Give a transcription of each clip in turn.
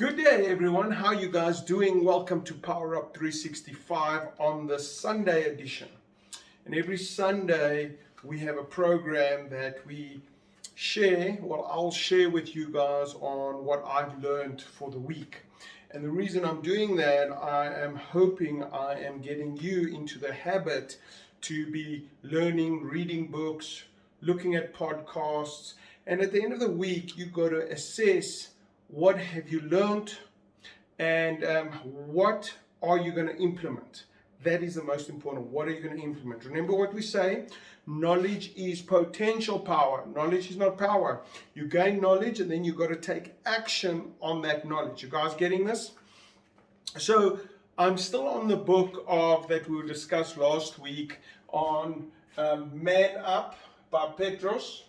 Good day, everyone. How you guys doing? Welcome to Power Up 365 on the Sunday edition. And every Sunday we have a program that we share. Well, I'll share with you guys on what I've learned for the week. And the reason I'm doing that, I am hoping I am getting you into the habit to be learning, reading books, looking at podcasts. And at the end of the week, you got to assess what have you learned and what are you going to implement. That is the most important. What are you going to implement? Remember what we say? Knowledge is potential power. Knowledge is not power. You gain knowledge and then you got to take action on that knowledge. You guys getting this? So I'm still on the book of that we discussed last week on Man Up by Petros.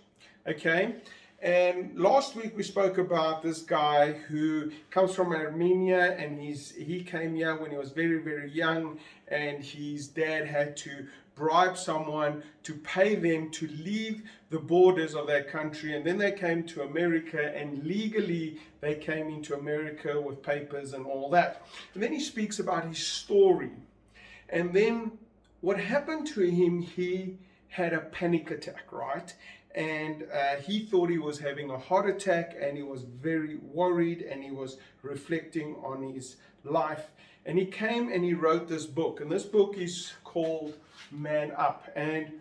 Okay. And last week we spoke about this guy who comes from Armenia, and he came here when he was very, very young, and his dad had to bribe someone to pay them to leave the borders of their country, and then they came to America, and legally they came into America with papers and all that. And then he speaks about his story, and then what happened to him, he had a panic attack, right? And he thought he was having a heart attack, and he was very worried, and he was reflecting on his life. And he came and he wrote this book, and this book is called Man Up. And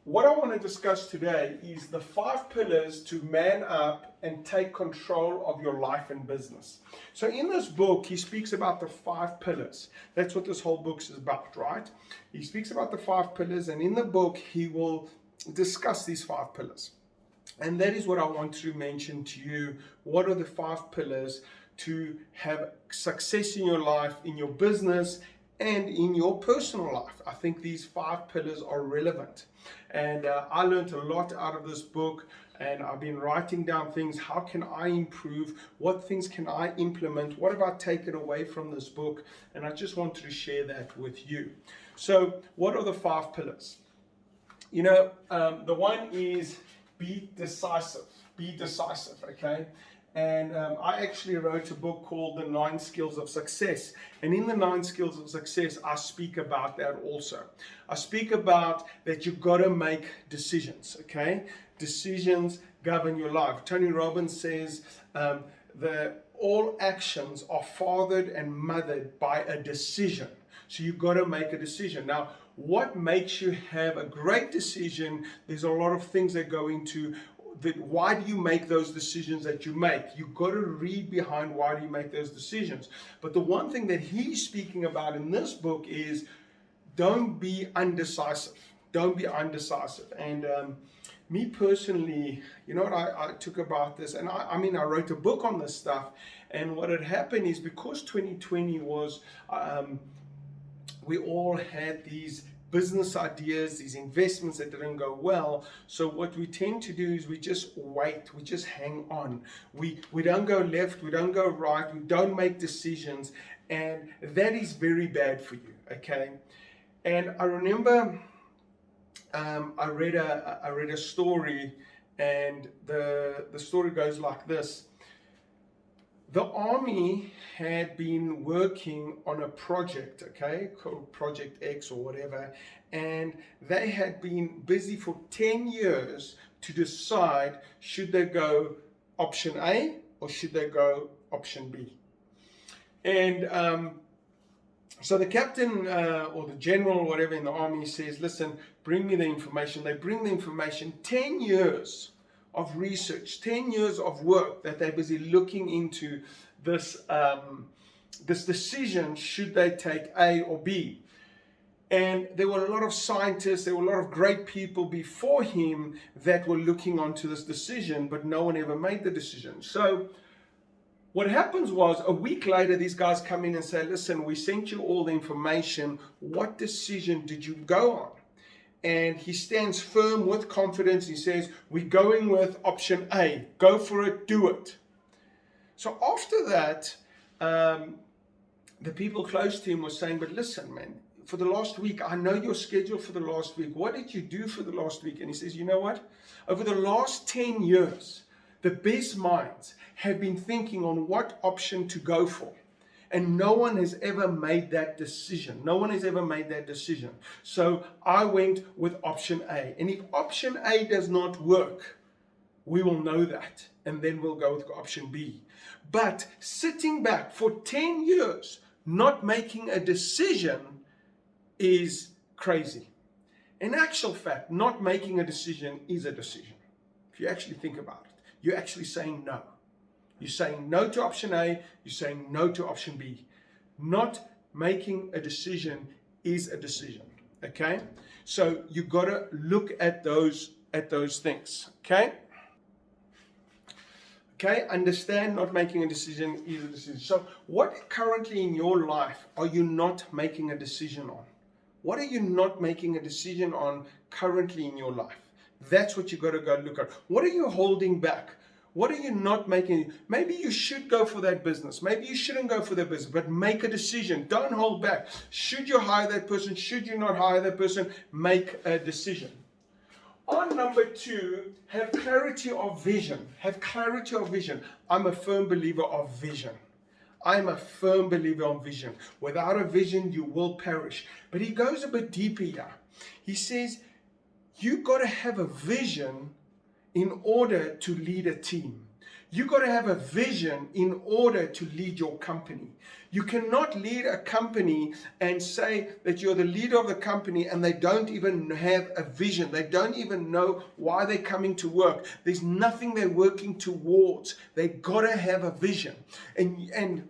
what I want to discuss today is the 5 pillars to man up and take control of your life and business. So in this book, he speaks about the 5 pillars. That's what this whole book is about, right? He speaks about the 5 pillars, and in the book, he will discuss these 5 pillars. And that is what I want to mention to you. What are the 5 pillars to have success in your life, in your business, and in your personal life? I think these 5 pillars are relevant. And I learned a lot out of this book, and I've been writing down things. How can I improve? What things can I implement? What have I taken away from this book? And I just wanted to share that with you. So what are the 5 pillars? You know, the one is be decisive. Be decisive, okay? And I actually wrote a book called The 9 Skills of Success. And in the 9 Skills of Success, I speak about that also. I speak about that you've got to make decisions, okay? Decisions govern your life. Tony Robbins says all actions are fathered and mothered by a decision. So you've got to make a decision. Now, what makes you have a great decision? There's a lot of things that go into that. Why do you make those decisions that you make? You've got to read behind why do you make those decisions. But the one thing that he's speaking about in this book is don't be undecisive. Don't be undecisive. And me personally, you know what I took about this, and I mean, I wrote a book on this stuff, and what had happened is because 2020 was, we all had these business ideas, these investments that didn't go well. So what we tend to do is we just wait, we just hang on. We don't go left, we don't go right, we don't make decisions, and that is very bad for you, okay? And I remember I read a story, and the story goes like this. The army had been working on a project, okay, called Project X or whatever, and they had been busy for 10 years to decide should they go option A or should they go option B. And so the captain or the general or whatever in the army says, listen, bring me the information. They bring the information. 10 years of research, 10 years of work that they're busy looking into this this decision, should they take A or B. And there were a lot of scientists, there were a lot of great people before him that were looking onto this decision, but no one ever made the decision. So what happens was, a week later, these guys come in and say, listen, we sent you all the information. What decision did you go on? And he stands firm with confidence. He says, we're going with option A. Go for it, do it. So after that, the people close to him were saying, but listen, man, for the last week, I know your schedule for the last week. What did you do for the last week? And he says, you know what? Over the last 10 years, The best minds have been thinking on what option to go for. And no one has ever made that decision. No one has ever made that decision. So I went with option A. And if option A does not work, we will know that. And then we'll go with option B. But sitting back for 10 years, not making a decision is crazy. In actual fact, not making a decision is a decision. If you actually think about it, you're actually saying no. You're saying no to option A, you're saying no to option B. Not making a decision is a decision, okay? So you've got to look at those things, okay? Okay, understand not making a decision is a decision. So what currently in your life are you not making a decision on? What are you not making a decision on currently in your life? That's what you've got to go look at. What are you holding back? What are you not making? Maybe you should go for that business. Maybe you shouldn't go for that business, but make a decision. Don't hold back. Should you hire that person? Should you not hire that person? Make a decision. On number 2, have clarity of vision. Have clarity of vision. I'm a firm believer of vision. I'm a firm believer of vision. Without a vision, you will perish. But he goes a bit deeper here. He says, you've got to have a vision in order to lead a team. You got to have a vision in order to lead your company. You cannot lead a company and say that you're the leader of the company and they don't even have a vision. They don't even know why they're coming to work. There's nothing they're working towards. They got to have a vision. And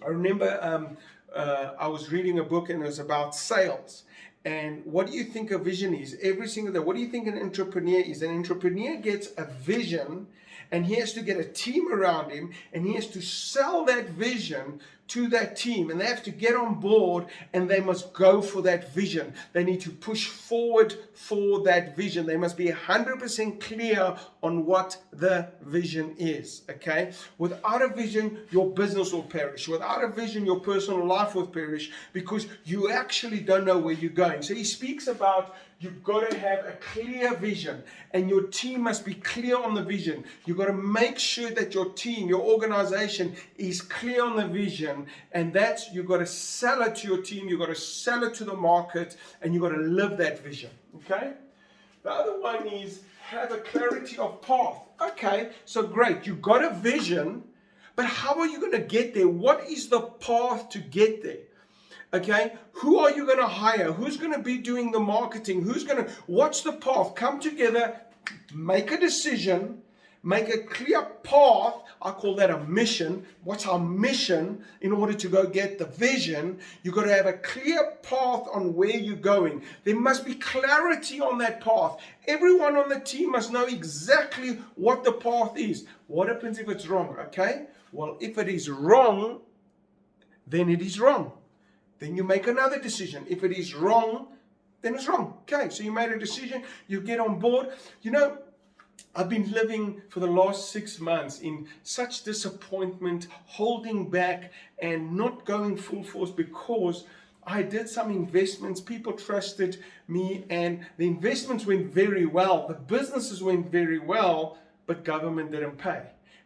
I remember I was reading a book and it was about sales. And what do you think a vision is? Every single day. What do you think an entrepreneur is? An entrepreneur gets a vision and he has to get a team around him and he has to sell that vision to that team, and they have to get on board and they must go for that vision. They need to push forward for that vision. They must be 100% clear on what the vision is, okay? Without a vision, your business will perish. Without a vision, your personal life will perish because you actually don't know where you're going. So he speaks about you've got to have a clear vision and your team must be clear on the vision. You've got to make sure that your team, your organization is clear on the vision, and that's, you've got to sell it to your team, you've got to sell it to the market, and you've got to live that vision, okay? The other one is have a clarity of path. Okay, so great, you've got a vision, but how are you going to get there? What is the path to get there? Okay, who are you going to hire? Who's going to be doing the marketing? What's the path? Come together, make a decision, make a clear path. I call that a mission. What's our mission in order to go get the vision? You've got to have a clear path on where you're going. There must be clarity on that path. Everyone on the team must know exactly what the path is. What happens if it's wrong? Okay, well, if it is wrong, then it is wrong. Then you make another decision. If it is wrong, then it's wrong. Okay, so you made a decision, you get on board. You know, I've been living for the last 6 months in such disappointment, holding back and not going full force because I did some investments. People trusted me and the investments went very well. The businesses went very well, but government didn't pay.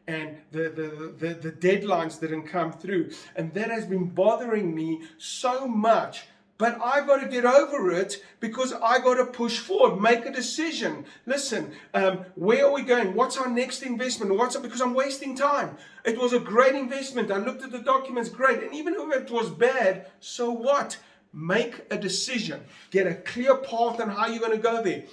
And the deadlines didn't come through. And that has been bothering me so much. But I got to get over it because I got to push forward, make a decision. Listen, where are we going? What's our next investment? Because I'm wasting time. It was a great investment. I looked at the documents, great. And even if it was bad, so what? Make a decision. Get a clear path on how you're going to go there.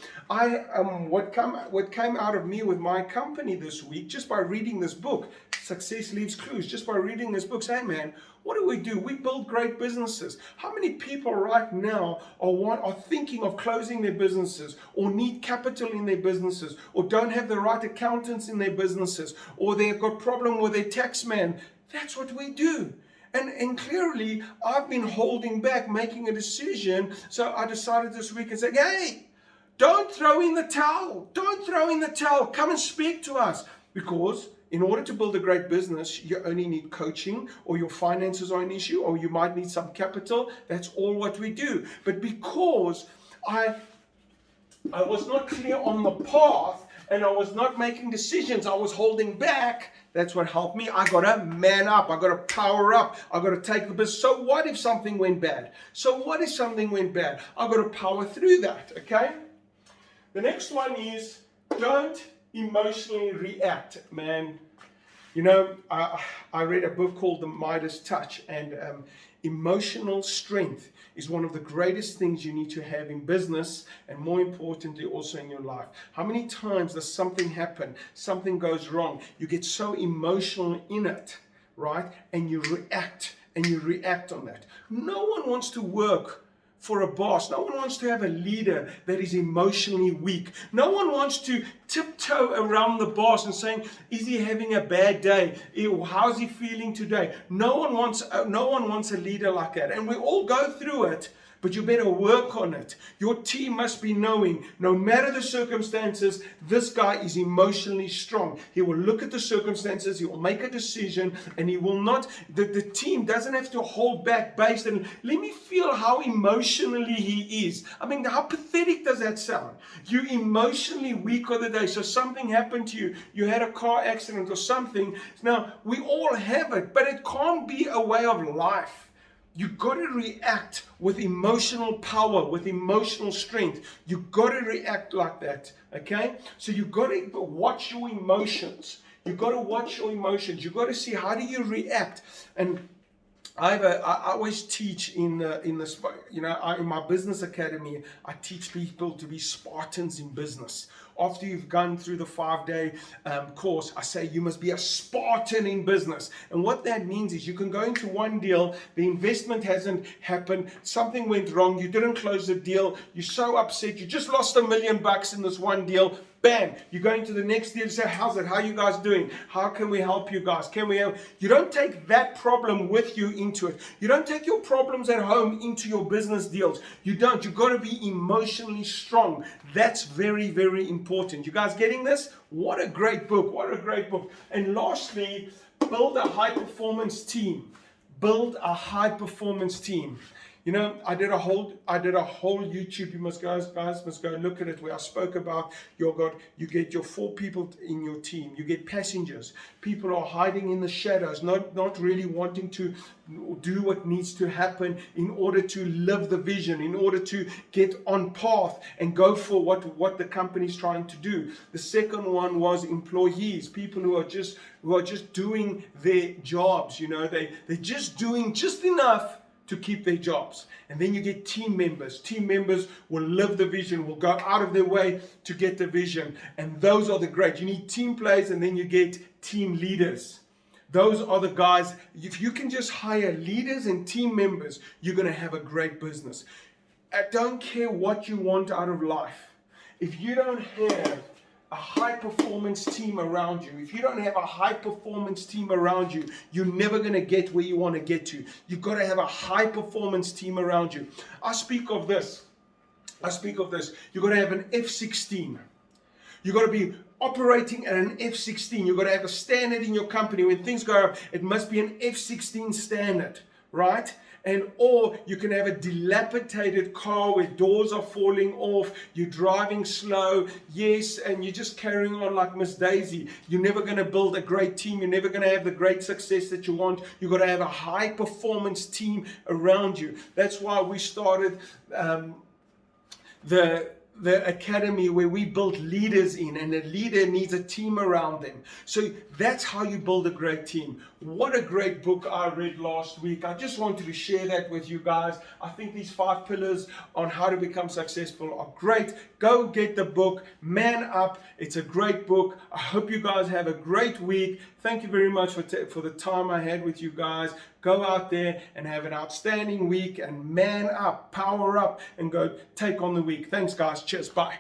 What came out of me with my company this week, just by reading this book, Success Leaves Clues, just by reading this book, say, hey man, what do? We build great businesses. How many people right now are thinking of closing their businesses, or need capital in their businesses, or don't have the right accountants in their businesses, or they've got problem with their tax man? That's what we do. And clearly, I've been holding back making a decision. So I decided this week and said, hey, don't throw in the towel. Don't throw in the towel. Come and speak to us. Because in order to build a great business, you only need coaching, or your finances are an issue, or you might need some capital. That's all what we do. But because I was not clear on the path, and I was not making decisions, I was holding back, that's what helped me. I got to man up. I got to power up. I got to take the business. So what if something went bad? So what if something went bad? I got to power through that, okay? The next one is don't emotionally react, man. You know, I read a book called The Midas Touch, and emotional strength is one of the greatest things you need to have in business, and more importantly also in your life. How many times does something happen, something goes wrong, you get so emotional in it, right? And you react on that. No one wants to work for a boss. No one wants to have a leader that is emotionally weak. No one wants to tiptoe around the boss and saying, is he having a bad day? How's he feeling today? No one wants a leader like that. And we all go through it, but you better work on it. Your team must be knowing, no matter the circumstances, this guy is emotionally strong. He will look at the circumstances, he will make a decision, and he will not, the team doesn't have to hold back based on, let me feel how emotionally he is. I mean, how pathetic does that sound? You're emotionally weak of the day, so something happened to you, you had a car accident or something. Now, we all have it, but it can't be a way of life. You've got to react with emotional power, with emotional strength. You've got to react like that, okay? So you've got to watch your emotions. You've got to watch your emotions. You've got to see, how do you react? And I always teach in my business academy, I teach people to be Spartans in business. After you've gone through the 5-day course, I say you must be a Spartan in business. And what that means is you can go into one deal, the investment hasn't happened, something went wrong, you didn't close the deal, you're so upset, you just lost $1 million in this one deal. Bam, you go into the next deal and say, how's it? How are you guys doing? How can we help you guys? Can we help? You don't take that problem with you into it. You don't take your problems at home into your business deals. You don't. You've got to be emotionally strong. That's very, very important. You guys getting this? What a great book. What a great book. And lastly, build a high-performance team. Build a high-performance team. You know, I did a whole YouTube. You must guys must go and look at it, where I spoke about you get your 4 people in your team. You get passengers. People are hiding in the shadows, not really wanting to do what needs to happen in order to live the vision, in order to get on path and go for what the company's trying to do. The second one was employees, people who are just doing their jobs. You know, they're just doing just enough to keep their jobs. And then you get team members. Team members will live the vision, will go out of their way to get the vision. And those are the great. You need team players, and then you get team leaders. Those are the guys. If you can just hire leaders and team members, you're going to have a great business. I don't care what you want out of life. If you don't have a high-performance team around you, if you don't have a high-performance team around you, you're never going to get where you want to get to. You've got to have a high-performance team around you. I speak of this. You've got to have an F-16. You've got to be operating at an F-16. You've got to have a standard in your company. When things go up, it must be an F-16 standard, right? Or you can have a dilapidated car where doors are falling off, you're driving slow, yes, and you're just carrying on like Miss Daisy. You're never going to build a great team. You're never going to have the great success that you want. You've got to have a high-performance team around you. That's why we started the academy, where we build leaders in, and a leader needs a team around them. So that's how you build a great team. What a great book I read last week. I just wanted to share that with you guys. I think these 5 pillars on how to become successful are great. Go get the book, Man Up. It's a great book. I hope you guys have a great week. Thank you very much for the time I had with you guys. Go out there and have an outstanding week, and man up, power up, and go take on the week. Thanks, guys. Cheers. Bye.